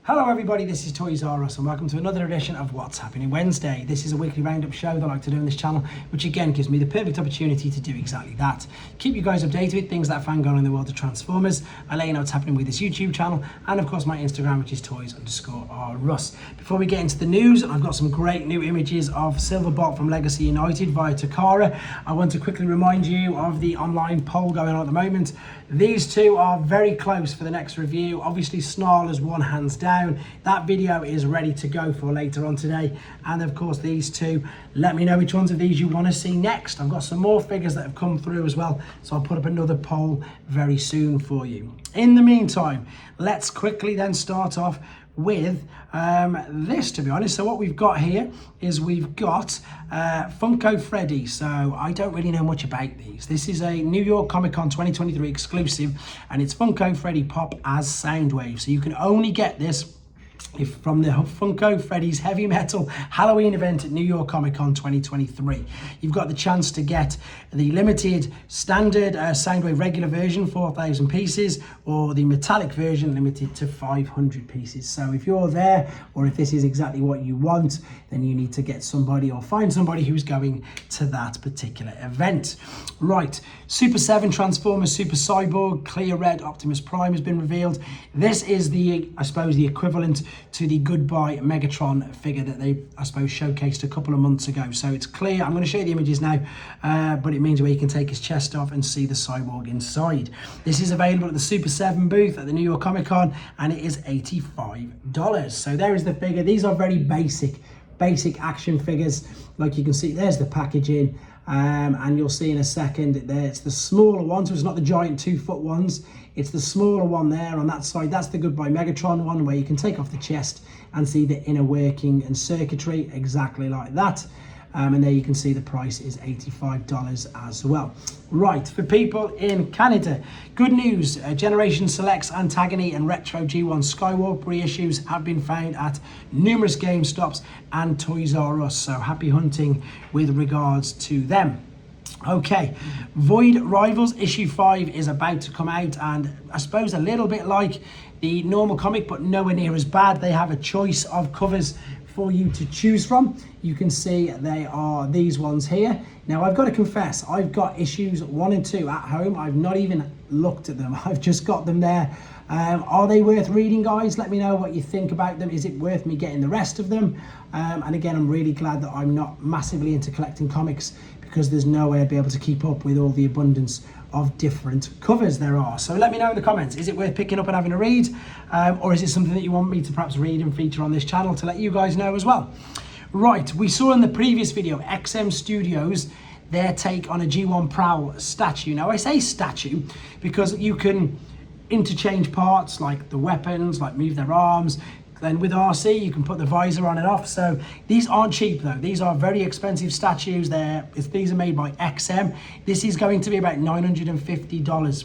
Hello everybody, this is threezero and welcome to another edition of What's Happening Wednesday. This is a weekly roundup show that I like to do on this channel, which again gives me the perfect opportunity to do exactly that. Keep you guys updated with things that are going on in the world of Transformers. I let you know what's happening with this YouTube channel and of course my Instagram, which is toys_rruss. Before we get into the news, I've got some great new images of Silverbot from Legacy United via Takara. I want to quickly remind you of the online poll going on at the moment. These two are very close for the next review. Obviously Snarl has won hands down. That video is ready to go for later on today, and of course these two. Let me know which ones of these you want to see next. I've got some more figures that have come through as well, so I'll put up another poll very soon for you. In the meantime, let's quickly then start off with this, to be honest. So what we've got here is we've got Funko Freddy. So I don't really know much about these. This is a New York Comic Con 2023 exclusive, and it's Funko Freddy Pop as Soundwave. So you can only get this from the Funko Freddy's Heavy Metal Halloween event at New York Comic Con 2023. You've got the chance to get the limited standard Soundwave regular version, 4,000 pieces, or the metallic version limited to 500 pieces. So if you're there, or if this is exactly what you want, then you need to get somebody or find somebody who's going to that particular event. Right, Super 7 Transformers Super Cyborg Clear Red Optimus Prime has been revealed. This is the, I suppose, the equivalent to the Goodbye Megatron figure that they, I suppose, showcased a couple of months ago. So it's clear. I'm going to show you the images now, but it means where you can take his chest off and see the cyborg inside. This is available at the Super 7 booth at the New York Comic Con, and it is $85. So there is the figure. These are very basic action figures. Like you can see, there's the packaging. And you'll see in a second there, it's the smaller one, so it's not the giant 2-foot ones, it's the smaller one there on that side. That's the Goodbye Megatron one, where you can take off the chest and see the inner working and circuitry exactly like that. And there you can see the price is $85 as well. Right, for people in Canada, good news. Generation Selects Antagony and Retro G1 Skywarp reissues have been found at numerous GameStops and Toys R Us. So happy hunting with regards to them. Okay, Void Rivals issue 5 is about to come out, and I suppose a little bit like the normal comic, but nowhere near as bad. They have a choice of covers for you to choose from. You can see they are these ones here. Now I've got to confess, I've got issues 1 and 2 at home. I've not even looked at them. I've just got them there. Are they worth reading, guys? Let me know what you think about them. Is it worth me getting the rest of them? And again, I'm really glad that I'm not massively into collecting comics, because there's no way I'd be able to keep up with all the abundance of different covers there are. So let me know in the comments, is it worth picking up and having a read? Or is it something that you want me to perhaps read and feature on this channel to let you guys know as well? Right, we saw in the previous video, XM Studios, their take on a G1 Prow statue. Now I say statue because you can interchange parts like the weapons, like move their arms. Then with RC, you can put the visor on and off. So these aren't cheap though. These are very expensive statues. These are made by XM. This is going to be about $950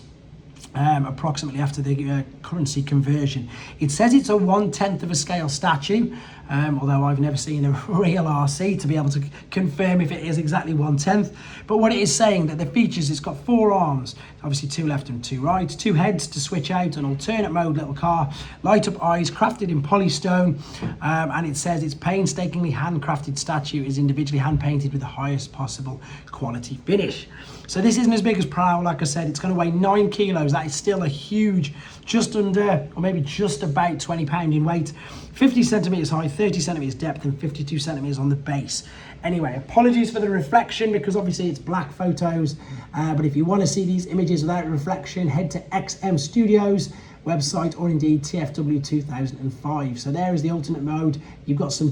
approximately after the currency conversion. It says it's a 1/10 of a scale statue, although I've never seen a real RC to be able to confirm if it is exactly 1/10. But what it is saying, that the features, it's got 4 arms, obviously 2 left and 2 right, 2 heads to switch out, an alternate mode little car, light up eyes, crafted in polystone, and it says it's painstakingly handcrafted statue, is individually hand painted with the highest possible quality finish. So this isn't as big as Prow. Like I said, it's going to weigh 9 kilos. That is still a huge, just under, or maybe just about 20 pound in weight, 50 centimeters high, 30 centimeters depth, and 52 centimeters on the base. Anyway, apologies for the reflection, because obviously it's black photos, but if you want to see these images without reflection, head to XM Studios website, or indeed TFW 2005. So there is the alternate mode. You've got some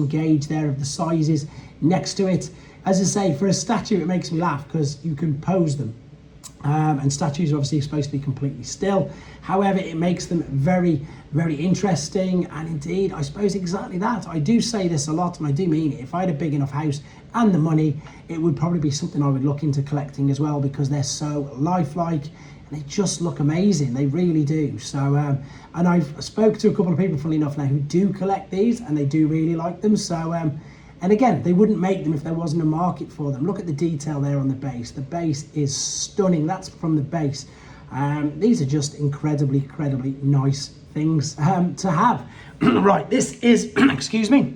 gauge there of the sizes next to it. As I say, for a statue, it makes me laugh because you can pose them. And statues are obviously supposed to be completely still. However, it makes them very, very interesting. And indeed, I suppose exactly that. I do say this a lot, and I do mean it. If I had a big enough house and the money, it would probably be something I would look into collecting as well, because they're so lifelike and they just look amazing. They really do. So, and I've spoke to a couple of people, funnily enough, now who do collect these, and they do really like them. So, and again, they wouldn't make them if there wasn't a market for them. Look at the detail there on the base. The base is stunning. That's from the base. These are just incredibly nice things to have. Right, this is, excuse me,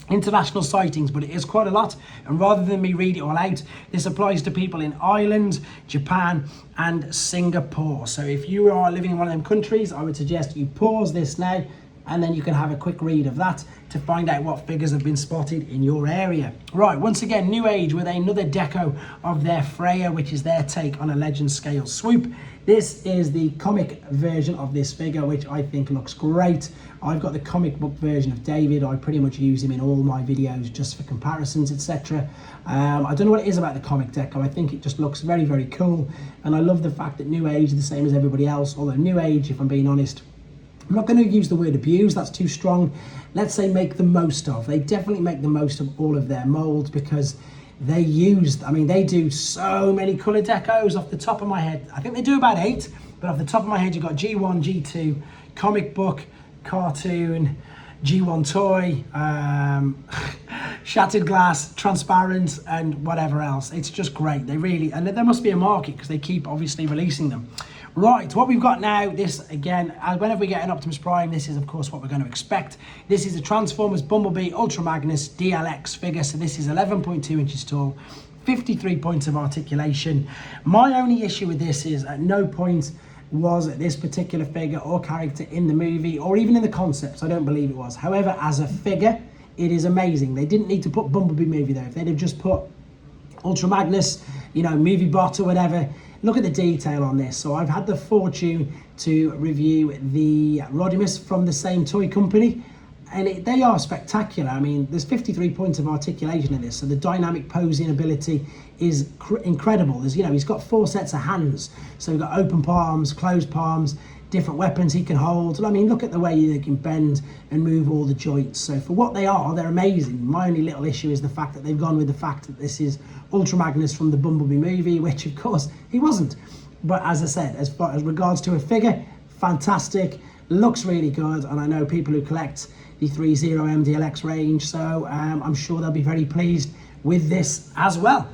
international sightings, but it is quite a lot, and rather than me read it all out, this applies to people in Ireland, Japan and Singapore. So if you are living in one of them countries, I would suggest you pause this now and then you can have a quick read of that to find out what figures have been spotted in your area. Right, once again, Newage with another deco of their Freya, which is their take on a legend scale swoop. This is the comic version of this figure, which I think looks great. I've got the comic book version of David. I pretty much use him in all my videos just for comparisons, etc. I don't know what it is about the comic deco. I think it just looks very, very cool. And I love the fact that Newage is the same as everybody else. Although Newage, if I'm being honest, I'm not going to use the word abuse, that's too strong. Let's say make the most of. They definitely make the most of all of their molds because they used, I mean, they do so many colour decos off the top of my head. I think they do about 8, but off the top of my head, you've got G1, G2, comic book, cartoon, G1 toy, shattered glass, transparent, and whatever else. It's just great. They really, and there must be a market because they keep obviously releasing them. Right, what we've got now, this again, whenever we get an Optimus Prime, this is of course what we're going to expect. This is a Transformers Bumblebee Ultra Magnus DLX figure, so this is 11.2 inches tall, 53 points of articulation. My only issue with this is at no point was this particular figure or character in the movie or even in the concepts. I don't believe it was. However, as a figure, it is amazing. They didn't need to put Bumblebee movie there. If they'd have just put Ultra Magnus, you know, movie bot or whatever. Look at the detail on this. So I've had the fortune to review the Rodimus from the same toy company, and they are spectacular. I mean, there's 53 points of articulation in this, so the dynamic posing ability is incredible. There's, you know, he's got 4 sets of hands, so we've got open palms, closed palms, different weapons he can hold. I mean, look at the way they can bend and move all the joints. So for what they are, they're amazing. My only little issue is the fact that they've gone with the fact that this is Ultra Magnus from the Bumblebee movie, which of course he wasn't. But as I said, as far as regards to a figure, fantastic, looks really good, and I know people who collect the threezero MDLX range, so I'm sure they'll be very pleased with this as well.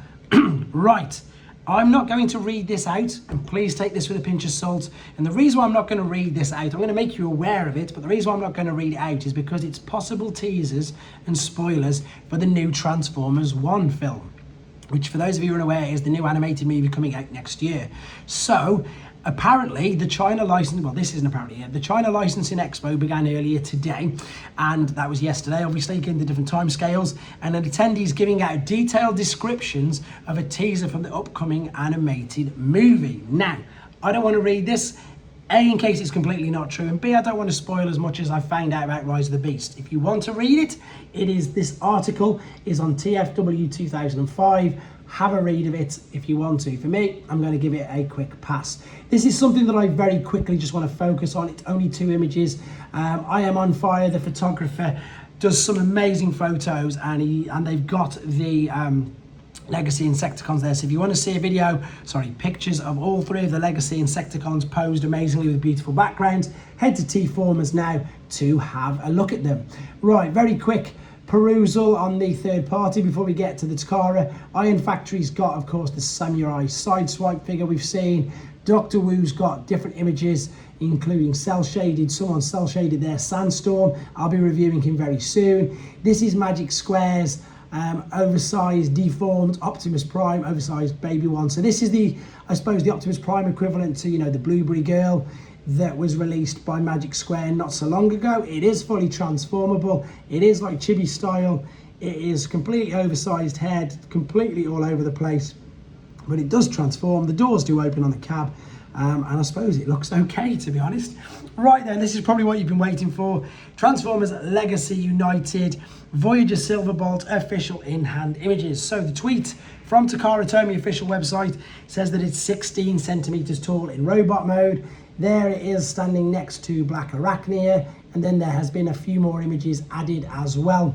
Right. I'm not going to read this out, and please take this with a pinch of salt. And the reason why I'm not going to read this out, I'm going to make you aware of it, but the reason why I'm not going to read it out is because it's possible teasers and spoilers for the new Transformers 1 film, which for those of you who are aware is the new animated movie coming out next year. So apparently the China license, well, this isn't apparently yet, the China Licensing Expo began earlier today, and that was yesterday, obviously, given the different timescales, and an attendees giving out detailed descriptions of a teaser from the upcoming animated movie. Now, I don't want to read this, A, in case it's completely not true, and B, I don't want to spoil as much as I found out about Rise of the Beast. If you want to read it, this article is on TFW 2005. Have a read of it if you want to. For me, I'm going to give it a quick pass. This is something that I very quickly just want to focus on. It's only 2 images. I Am On Fire, the photographer, does some amazing photos, and they've got the Legacy Insecticons there. So if you want to see pictures of all 3 of the Legacy Insecticons posed amazingly with beautiful backgrounds, head to T-Formers now to have a look at them. Right, very quick perusal on the third party before we get to the Takara. Iron Factory's got, of course, the Samurai Sideswipe figure we've seen. Dr. Wu's got different images, including cel-shaded, someone cel-shaded there, Sandstorm. I'll be reviewing him very soon. This is Magic Square's oversized, deformed Optimus Prime, oversized baby one. So this is I suppose the Optimus Prime equivalent to, you know, the Blueberry Girl that was released by Magic Square not so long ago. It is fully transformable. It is like chibi style. It is completely oversized head, completely all over the place, but it does transform. The doors do open on the cab, and I suppose it looks okay, to be honest. Right then, this is probably what you've been waiting for. Transformers Legacy United Voyager Silverbolt official in-hand images. So the tweet from Takara Tomy official website says that it's 16 centimeters tall in robot mode. There it is standing next to Black Arachnia, and then there has been a few more images added as well,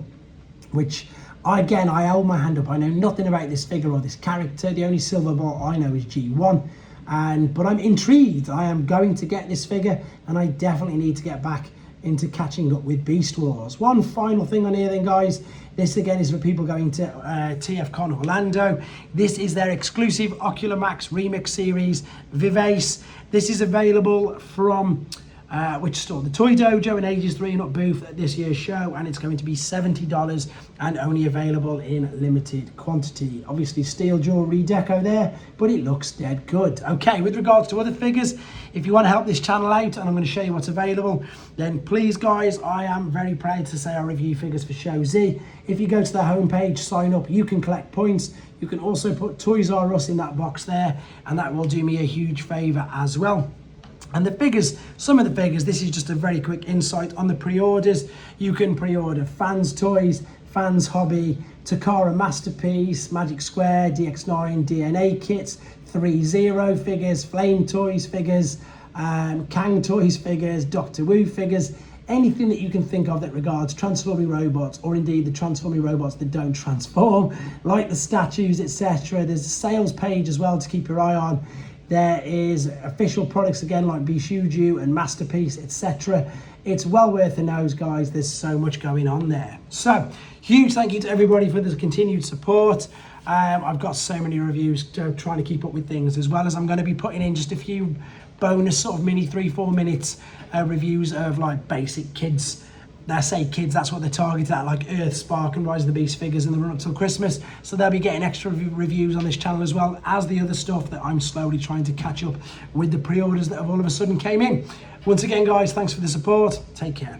which again, I hold my hand up. I know nothing about this figure or this character. The only Silverbolt I know is G1, but I'm intrigued. I am going to get this figure, and I definitely need to get back into catching up with Beast Wars. One final thing on here then, guys. This again is for people going to tfcon Orlando. This is their exclusive Ocular Max Remix series, Vivas. This is available from which store the Toy Dojo and Ages 3 and Up booth at this year's show, and it's going to be $70 and only available in limited quantity. Obviously steel jewelry deco there, but it looks dead good. Okay, with regards to other figures, if you want to help this channel out, and I'm going to show you what's available, then please guys, I am very proud to say I review figures for Show Z. If you go to the homepage, sign up, you can collect points. You can also put Toys R Us in that box there, and that will do me a huge favour as well. And the figures, some of the figures, this is just a very quick insight on the pre-orders. You can pre-order Fans Toys, Fans Hobby, Takara Masterpiece, Magic Square, DX9 DNA kits, threezero figures, Flame Toys figures, Kang Toys figures, Doctor Who figures, anything that you can think of that regards transforming robots, or indeed the transforming robots that don't transform, like the statues, etc. There's a sales page as well to keep your eye on. There is official products again like Bishuju and Masterpiece, etc. It's well worth the nose, guys. There's so much going on there. So, huge thank you to everybody for the continued support. I've got so many reviews trying to keep up with things, as well as I'm going to be putting in just a few bonus sort of mini 3-4 minutes reviews of like basic kids. I say kids, that's what they're targeted at, like Earth, Spark and Rise of the Beast figures in the run up till Christmas. So they'll be getting extra reviews on this channel, as well as the other stuff that I'm slowly trying to catch up with the pre-orders that have all of a sudden came in. Once again, guys, thanks for the support. Take care.